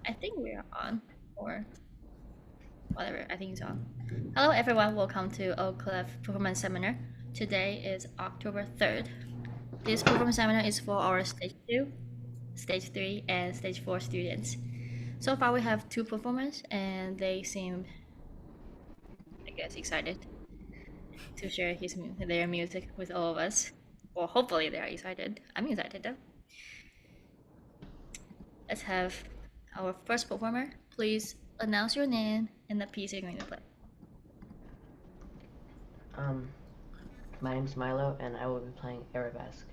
I think we are on, or whatever. I think it's on. Hello, everyone. Welcome to Oak Cliff Performance Seminar. Today is October 3rd. This performance seminar is for our Stage 2, Stage 3, and Stage 4 students. So far, we have 2 performers, and they seem, I guess, excited to share their music with all of us. Well, hopefully they are excited. I'm excited though. Let's have our first performer. Please announce your name and the piece you're going to play. My name's Milo, and I will be playing Arabesque.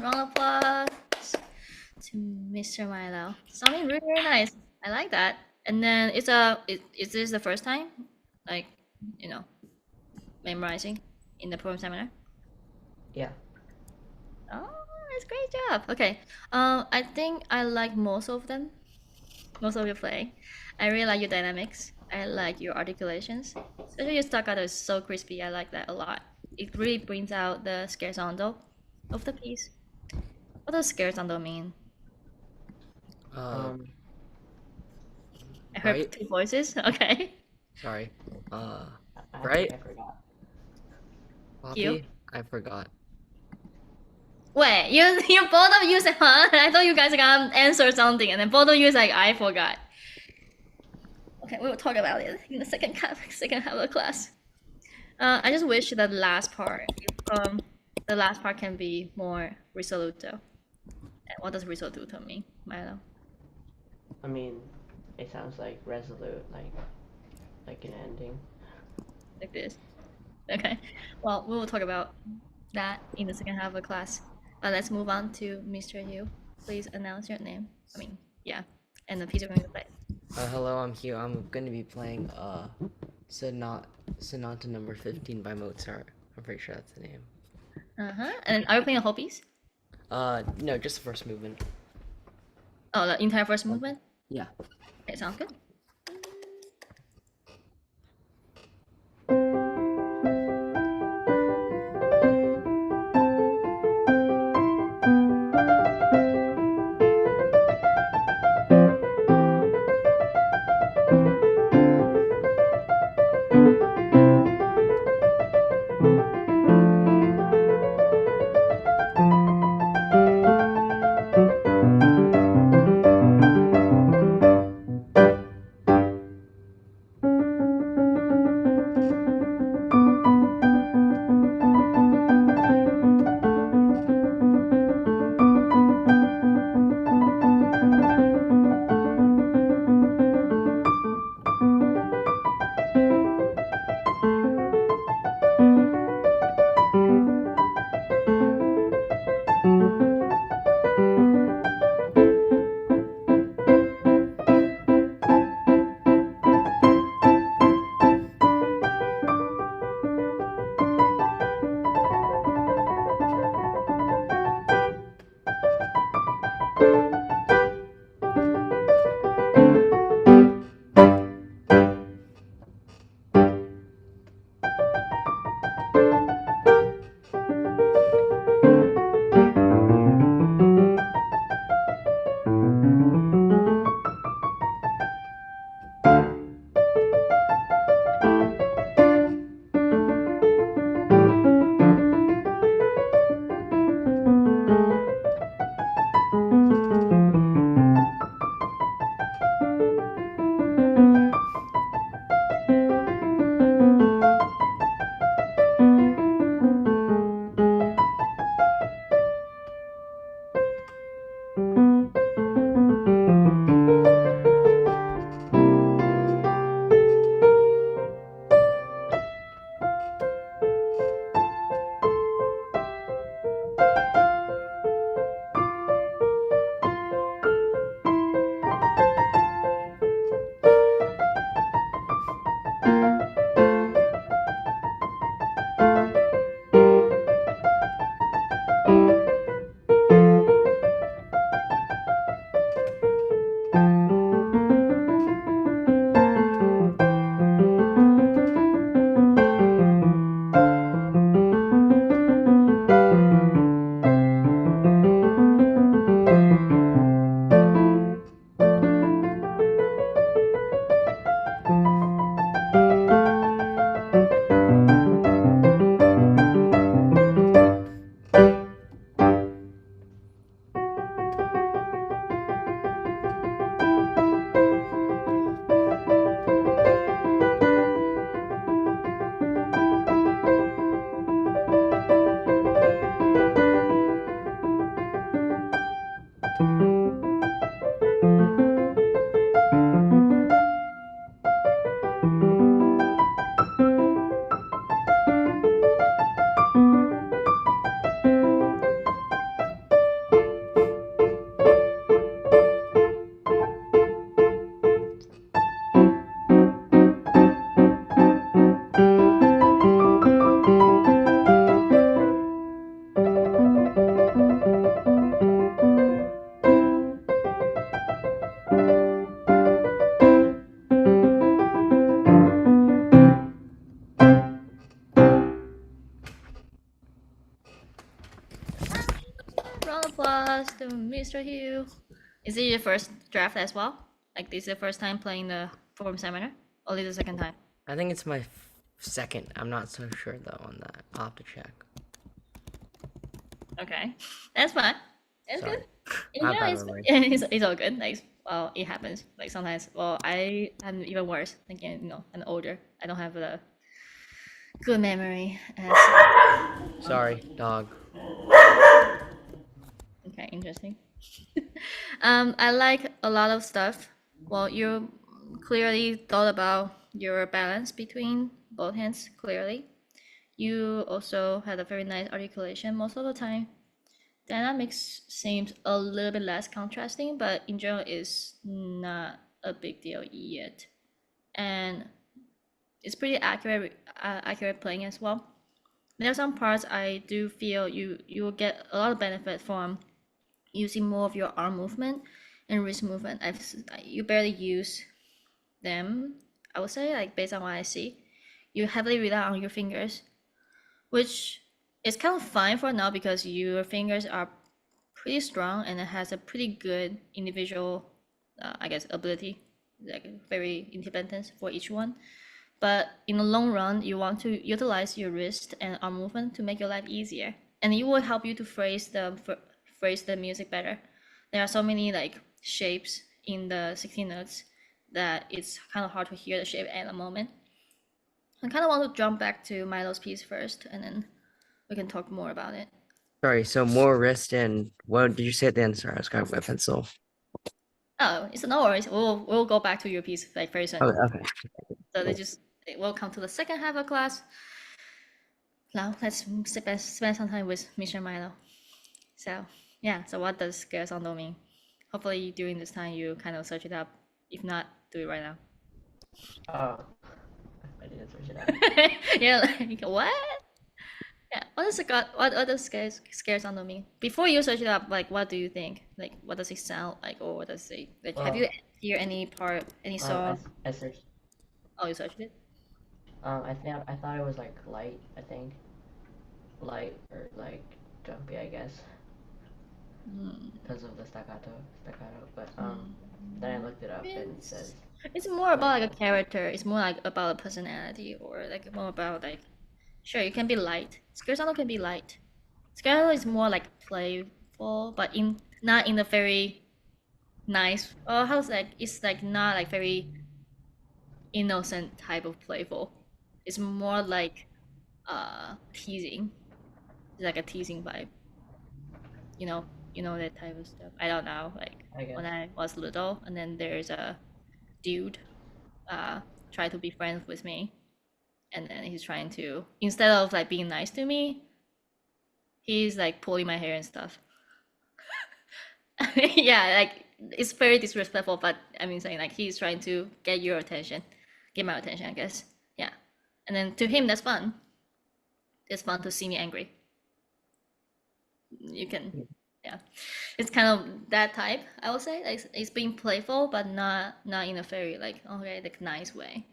Round of applause to Mr. Milo. Sounding really, really nice. I like that. And then is this the first time, like, memorizing in the program seminar? Yeah. Oh, that's great job. Okay. I think I like most of them. Most of your playing. I really like your dynamics. I like your articulations. Especially your staccato is so crispy. I like that a lot. It really brings out the scherzando of the piece. What does scherzando mean? I heard right? 2 voices. Okay. Sorry. I Right? think I forgot. Poppy? You? I forgot. Wait, you both of you said, huh? I thought you guys got answer something, and then both of you like, I forgot. Okay, we will talk about it in the second half of the class. I just wish that last part, the last part can be more risoluto. And what does risoluto mean, Milo? I mean, it sounds like resolute, like an ending. Like this. Okay. Well, we will talk about that in the second half of the class. Let's move on to Mr. Hugh. Please announce your name. I mean, yeah, and the piece you're going to play. Hello, I'm Hugh. I'm going to be playing Sonata number 15 by Mozart. I'm pretty sure that's the name. And are you playing a whole piece? No, just the first movement. Oh, the entire first movement? Yeah. Okay, sounds good. to Mr. Hugh. Is it your first draft as well? Like this is the first time playing the Forum Seminar? Or is it the second time? I think it's my second. I'm not so sure though on that. I'll have to check. Okay, that's fine. That's Sorry. good. You Not know, bad it's, memory. it's all good. Like, well, it happens. Like sometimes, well, I'm even worse. Thinking, I'm older. I don't have a good memory. Sorry, dog. Okay, interesting. I like a lot of stuff. Well, you clearly thought about your balance between both hands, clearly. You also had a very nice articulation most of the time. Dynamics seems a little bit less contrasting, but in general is not a big deal yet. And it's pretty accurate playing as well. There are some parts I do feel you will get a lot of benefit from using more of your arm movement and wrist movement. You barely use them. I would say, like based on what I see, you heavily rely on your fingers, which is kind of fine for now because your fingers are pretty strong and it has a pretty good individual, I guess, ability, like very independent for each one. But in the long run, you want to utilize your wrist and arm movement to make your life easier, and it will help you to phrase the music better. There are so many like shapes in the 16 notes that it's kind of hard to hear the shape at the moment. I kind of want to jump back to Milo's piece first, and then we can talk more about it. Sorry, so more wrist and what did you say at the end? Sorry, I was grabbing my pencil. Oh, it's no worries. We'll go back to your piece like very soon. Okay. So we'll come to the second half of class. Now let's spend some time with Mr. Milo. So yeah, so what does Gersondo mean? Hopefully during this time you kind of search it up. If not, do it right now. Oh, I didn't search it up. Yeah, like what? Yeah, what does Scaresondo mean? Before you search it up, like what do you think? Like what does it sound like, or what does it like? Have you hear any part, any song? I searched. Oh, you searched it. I thought it was like light. I think light or like jumpy. I guess because of the staccato. But then I looked it up and it says It's more about like a character. It's more like about a personality, or like more about like, sure, it can be light. Scaresondo can be light. Scaresondo is more like playful, but not in a very nice. Oh, how's like it's like not like very innocent type of playful. It's more like teasing. It's like a teasing vibe. You know that type of stuff. I don't know. Like when I was little, and then there's a dude try to be friends with me, and then he's trying to, instead of like being nice to me, he's like pulling my hair and stuff. Yeah, like it's very disrespectful, but I mean saying like he's trying to get your attention, get my attention, I guess. Yeah. And then to him that's fun. It's fun to see me angry. You can, yeah. It's kind of that type, I would say. Like it's being playful, but not in a very like like nice way.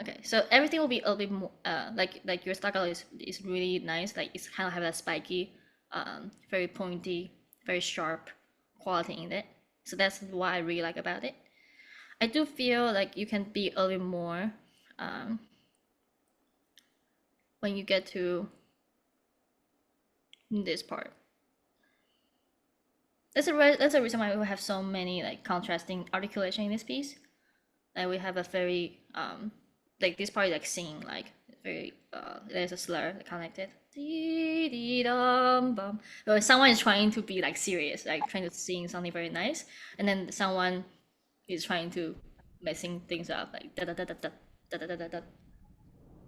Okay, so everything will be a little bit more like your staccato is really nice. Like it's kind of have that spiky, very pointy, very sharp quality in it. So that's what I really like about it. I do feel like you can be a little bit more when you get to this part. That's a reason why we have so many like contrasting articulation in this piece. Like we have a very like this part is like singing, like very there's a slur connected. So someone is trying to be like serious, like trying to sing something very nice, and then someone is trying to messing things up, like da da da da da da da da da da.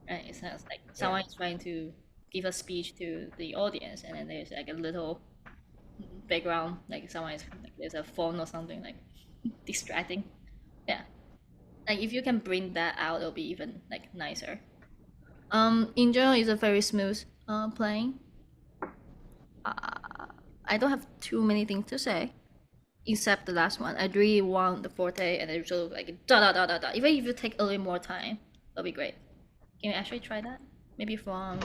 Right? It sounds like someone is trying to give a speech to the audience, and then there's like a little background, like someone is like there's a phone or something like distracting. Yeah, like if you can bring that out, it'll be even like nicer. In general, it's a very smooth playing. I don't have too many things to say, except the last one. I really want the forte, and it's sort of like da da da da da. Even if you take a little more time, that'll be great. Can you actually try that? Maybe from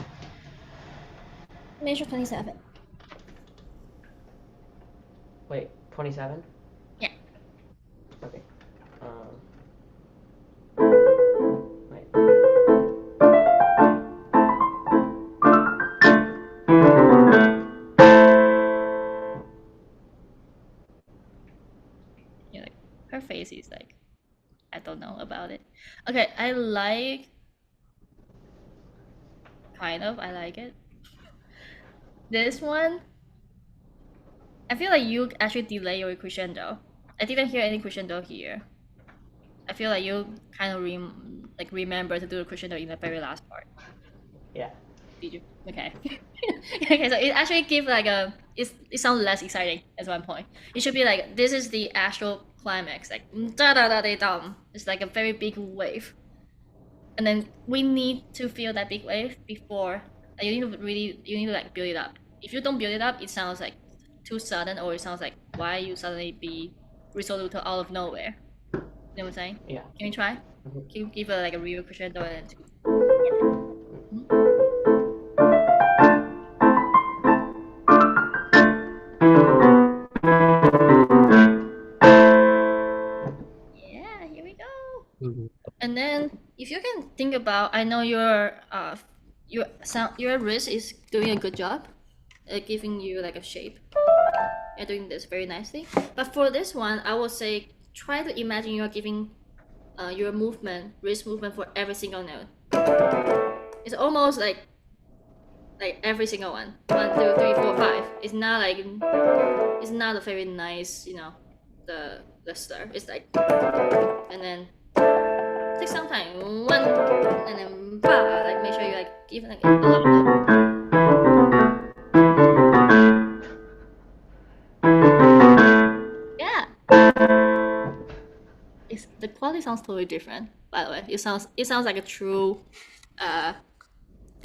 Major 27. Wait, 27? Yeah. Okay. Wait. Yeah, like her face is like, I don't know about it. Okay, I like, I like it. This one, I feel like you actually delay your crescendo. I didn't hear any crescendo here. I feel like you kind of remember to do the crescendo in the very last part. Yeah. Did you? Okay. Okay, so it actually gives like it sounds less exciting at one point. It should be like this is the actual climax, like da da da da dum. It's like a very big wave, and then we need to feel that big wave before. You need to like build it up. If you don't build it up, it sounds like too sudden, or it sounds like why you suddenly be risoluto out of nowhere. You know what I'm saying? Yeah. Can you try? Mhm. Can you give a like a real crescendo and then yeah, here we go. Mhm. And then if you can think about, I know your wrist is doing a good job, giving you like a shape. You're doing this very nicely. But for this one, I would say try to imagine you're giving your wrist movement for every single note. It's almost like every single one. 1, 2, 3, 4, 5. It's not a very nice, the stir. It's like, and then take some time, one, and then ba, like make sure you like give like a lot of, yeah. The quality sounds totally different. By the way, it sounds like a true uh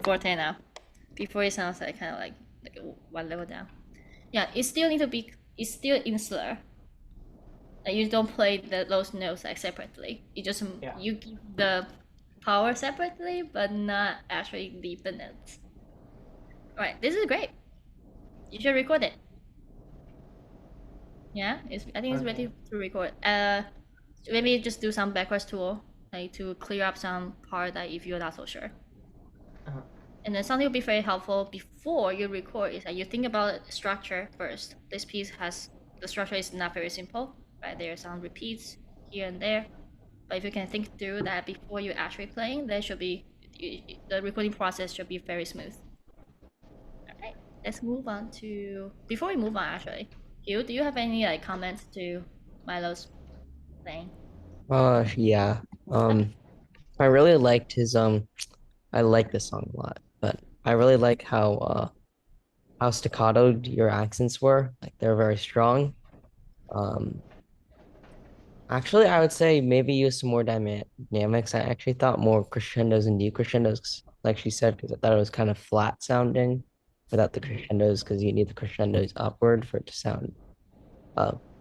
forte now. Before it sounds like kind of like one level down. Yeah, it still need to be. It's still in slur. Like you don't play those notes like separately. Yeah. You give the power separately, but not actually leave the notes. Alright, this is great. You should record it. Yeah, I think it's ready Okay. to record. Maybe just do some backwards tool, like to clear up some part that if you're not so sure. Uh-huh. And then something will be very helpful before you record is that you think about structure first. This piece has the structure is not very simple, right? There are some repeats here and there, but if you can think through that before you actually playing, there should be the recording process should be very smooth. All right, let's move on to before we move on. Actually, Hugh, do you have any like comments to Milo's playing? Yeah. I really liked his. I like this song a lot, but I really like how staccato your accents were. Like they're very strong. Um, Actually, I would say maybe use some more dynamics. I actually thought more crescendos and decrescendos, like she said, because I thought it was kind of flat sounding without the crescendos, because you need the crescendos upward for it to sound.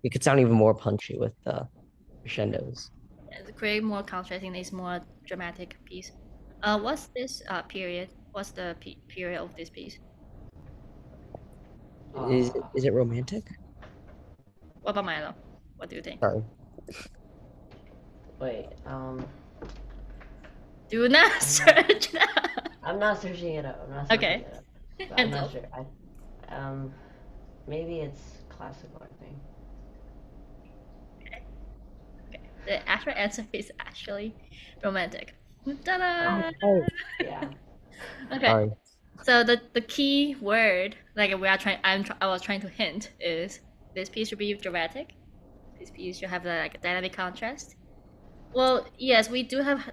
It could sound even more punchy with the crescendos. To create more contrast in this more dramatic piece. What's this period? What's the period of this piece? Is it romantic? What about Milo? What do you think? Sorry. Wait, Do not search now. I'm not searching it up. I'm not searching Okay. it up. But I'm And not sure. Maybe it's classical, I think. the actual answer is actually romantic. Ta-da! Oh, Yeah. Okay. sorry. So the key word, like I was trying to hint is this piece should be dramatic. This piece should have like a dynamic contrast. Well, yes, we do have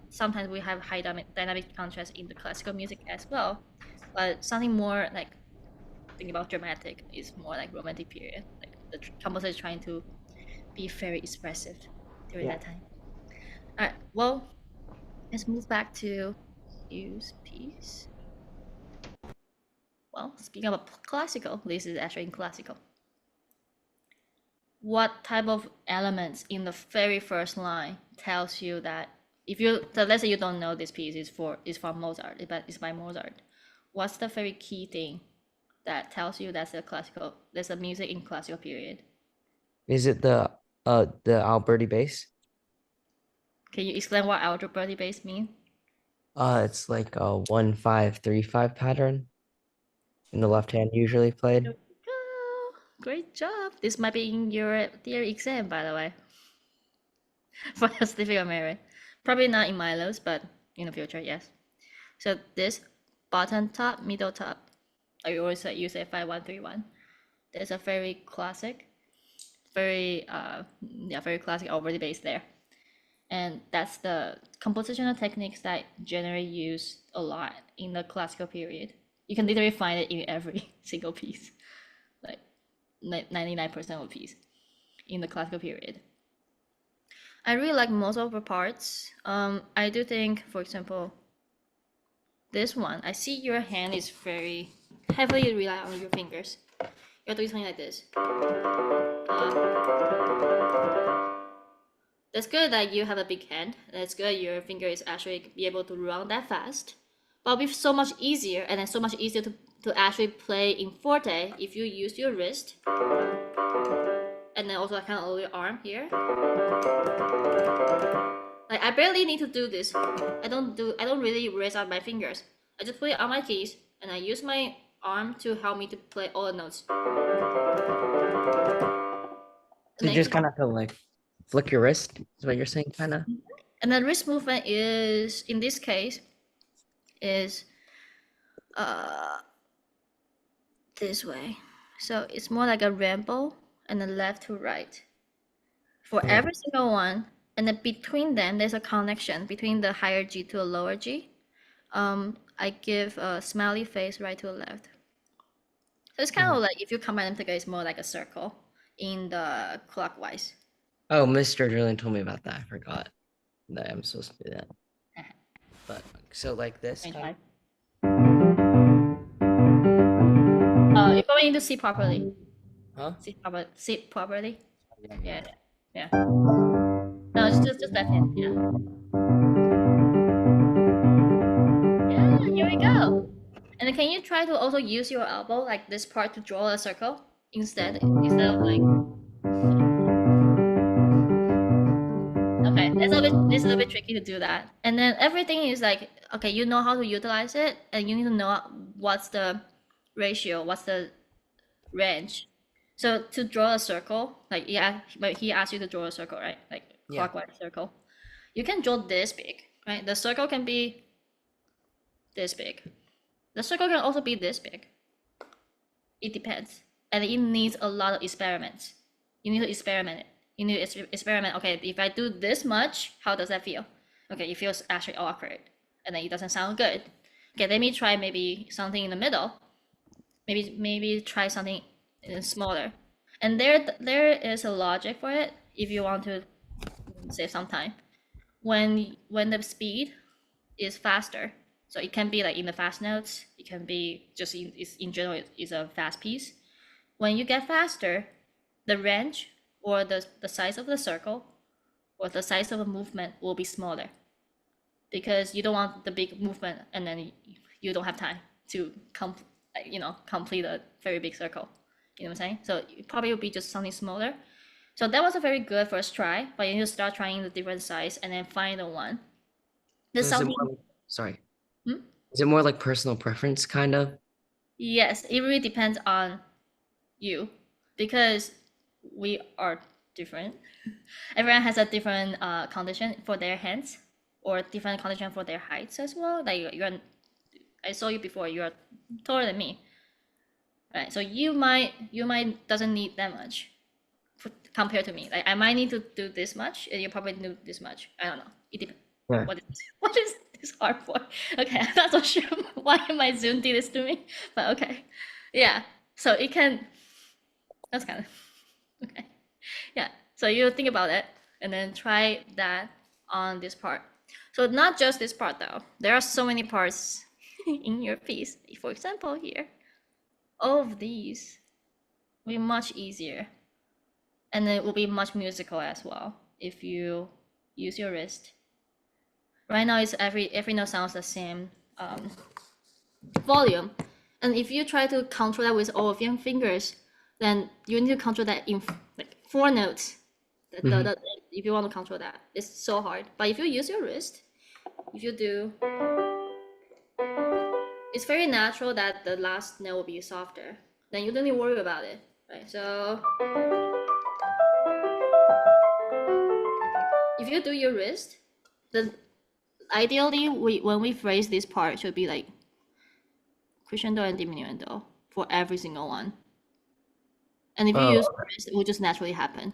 sometimes we have high dynamic contrast in the classical music as well, but something more like think about dramatic is more like romantic period. Like the composer is trying to be very expressive during Yeah. that time. All right. Well, let's move back to Hugh's piece. Well, speaking of classical, this is actually in classical. What type of elements in the very first line tells you that so let's say you don't know this piece is from Mozart, but it's by Mozart. What's the very key thing that tells you that's there's a music in classical period? Is it the Alberti bass? Can you explain what algebraic bass mean? It's like a 1-5-3-5 pattern in the left hand usually played. Go! Great job. This might be in your theory exam, by the way, for the certificate of merit. Probably not in Milo's, but in the future, yes. So this bottom top, middle top, I always say you say 5-1-3-1. There's a very classic, very very classic already bass there. And that's the compositional techniques that generally used a lot in the classical period. You can literally find it in every single piece, like 99% of piece in the classical period. I really like most of the parts. I do think, for example, this one, I see your hand is very heavily rely on your fingers. You're doing something like this. That's good that you have a big hand. That's good your finger is actually be able to run that fast. But it'll be so much easier and then so much easier to actually play in forte if you use your wrist. And then also kind of your arm here. Like I barely need to do this. I don't really raise out my fingers. I just put it on my keys and I use my arm to help me to play all the notes. So you just kind of have to like flick your wrist, is what you're saying, kind of? And the wrist movement is, in this case, is this way. So it's more like a rainbow and then left to right for Okay. every single one. And then between them, there's a connection between the higher G to a lower G. I give a smiley face right to left. So it's kind of like if you combine them together, it's more like a circle in the clockwise. Oh, Mr. Drilling told me about that. I forgot that I'm supposed to do that. But so like this. You probably need to see properly. Huh? See properly. Yeah. No, it's just left hand. Yeah. Yeah, here we go. And then can you try to also use your elbow, like this part, to draw a circle instead of like. Okay, it's a little bit tricky to do that. And then everything is like, okay, you know how to utilize it, and you need to know what's the ratio, what's the range. So to draw a circle, like but he asked you to draw a circle, right? Like clockwise circle. You can draw this big, right? The circle can be this big. The circle can also be this big. It depends, and it needs a lot of experiments. You need to experiment it. You need to experiment. Okay, if I do this much, how does that feel? Okay, it feels actually awkward, and then it doesn't sound good. Okay, let me try maybe something in the middle. Maybe try something smaller. And there is a logic for it if you want to save some time. When the speed is faster, so it can be like in the fast notes, it can be just in general is a fast piece. When you get faster, the range or the size of the circle or the size of a movement will be smaller because you don't want the big movement and then you don't have time to complete a very big circle. You know what I'm saying? So it probably will be just something smaller. So that was a very good first try, but you need to start trying the different size and then find the one. There's something. Sorry. Is it more like personal preference, kind of? Yes, it really depends on you because we are different. Everyone has a different condition for their hands or different condition for their heights as well. Like I saw you before. You are taller than me, right? So you might doesn't need that much compared to me. Like I might need to do this much, and you probably do this much. I don't know. It depends. Yeah. What is this hard for? Okay, I'm not so sure why my Zoom did this to me, but okay, yeah. So it can. That's kind of okay. Yeah. So you think about it, and then try that on this part. So not just this part though. There are so many parts in your piece. For example, here, all of these will be much easier, and it will be much musical as well if you use your wrist. Right now, it's every note sounds the same volume, And if you try to control that with all of your fingers, then you need to control that in like 4 notes. If you want to control that, it's so hard. But if you use your wrist, if you do, it's very natural that the last note will be softer. Then you don't need to worry about it, right? So if you do your wrist, then ideally when we phrase this part should be like crescendo and diminuendo for every single one. And if you Oh, use wrist, it will just naturally happen.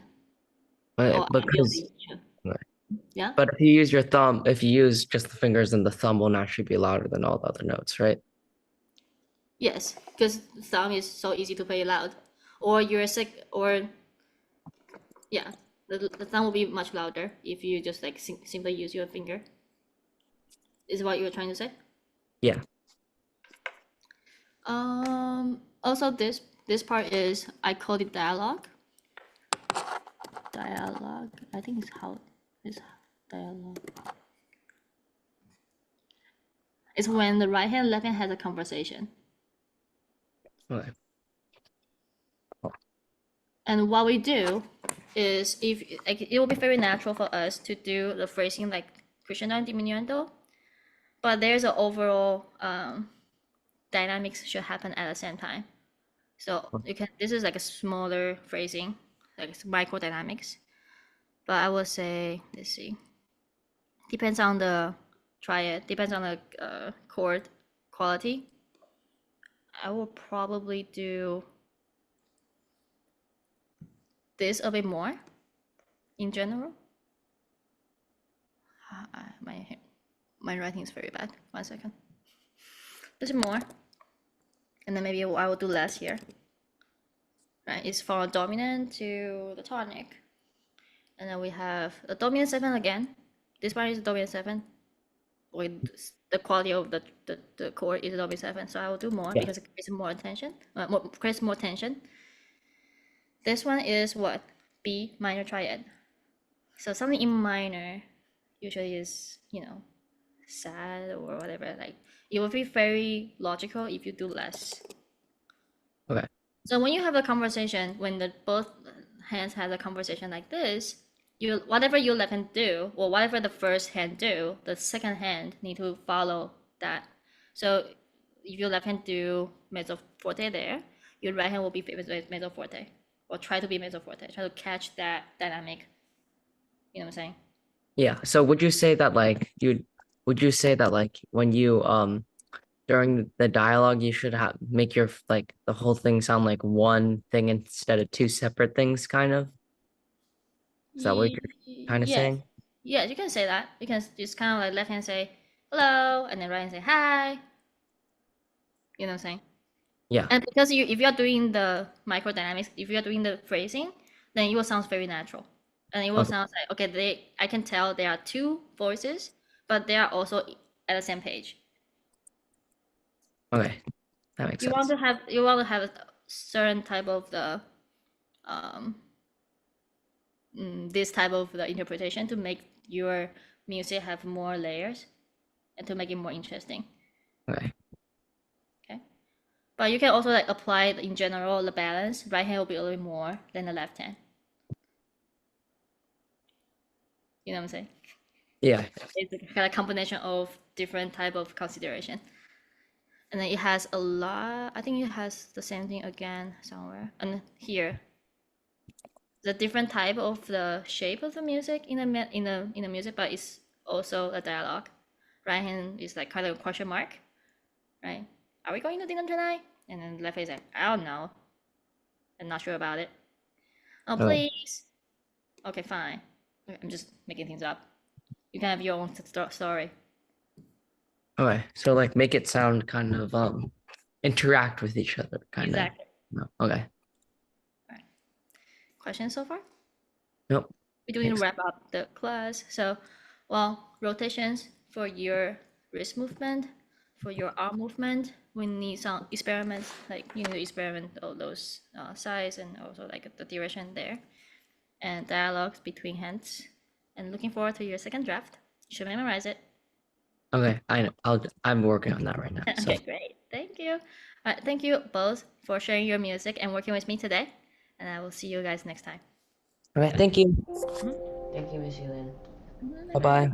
Or because ideally, yeah. but if you use your thumb, if you use just the fingers, then the thumb will naturally be louder than all the other notes, right? Yes, because thumb is so easy to play loud. Or your yeah, the thumb will be much louder if you just like simply use your finger. Is what you were trying to say? Yeah. Also this part is, I call it dialogue. Dialogue. I think it's dialogue. It's when the right hand, left hand has a conversation. Okay. And what we do is, if like, it will be very natural for us to do the phrasing like crescendo and diminuendo, but there's an overall dynamics should happen at the same time. So you can, this is like a smaller phrasing, like it's micro dynamics. But I would say, let's see, depends on the triad, depends on the chord quality. I will probably do this a bit more in general. My writing is very bad. 1 second. This more, and then maybe I will do less here. Right, it's from dominant to the tonic, and then we have the dominant 7 again. This one is dominant 7. With the quality of the chord is dominant 7, so I will do more because it creates more attention, creates more tension. This one is what? B minor triad. So something in minor usually is, sad or whatever. Like, it will be very logical if you do less. Okay. So when you have a conversation, when the both hands have a conversation like this, whatever your left hand do, or whatever the first hand do, the second hand need to follow that. So if your left hand do mezzo forte there, your right hand will be mezzo forte, or try to be mezzo forte, try to catch that dynamic. You know what I'm saying? Yeah. So would you say that when you during the dialogue you should have make your like the whole thing sound like one thing instead of two separate things, kind of? Is that what you're kind of Yes. saying? Yes, you can say that. You can just kind of like left hand say hello, and then right hand say hi. You know what I'm saying? Yeah. And because if you're doing the microdynamics, if you're doing the phrasing, then it will sound very natural. And it will Okay. sound like, okay, I can tell there are two voices, but they are also at the same page. Okay. That makes sense. You want to have a certain type of the this type of the interpretation to make your music have more layers and to make it more interesting. Okay. Okay. But you can also like apply it in general the balance. Right hand will be a little bit more than the left hand. You know what I'm saying? Yeah. It's a kind of combination of different type of consideration. And then it has a lot, I think it has the same thing again somewhere. And here, the different type of the shape of the music in the music, but it's also a dialogue. Right hand is like kind of a question mark, right? Are we going to dinner tonight? And then left hand is like, I don't know. I'm not sure about it. Oh, please. Okay, fine. Okay, I'm just making things up. You can have your own story. Okay. So like make it sound kind of interact with each other, kind of. Exactly. No. Okay. Questions so far? Nope. We do need to wrap up the class. So, well, rotations for your wrist movement, for your arm movement, we need some experiments, like you need to experiment all those size and also like the direction there, and dialogues between hands. And looking forward to your second draft. You should memorize it. Okay. I know. I'm working on that right now. So. Okay, great. Thank you. you. Thank you both for sharing your music and working with me today. And I will see you guys next time. All right, thank you. Thank you, Miss Elaine. Bye-bye.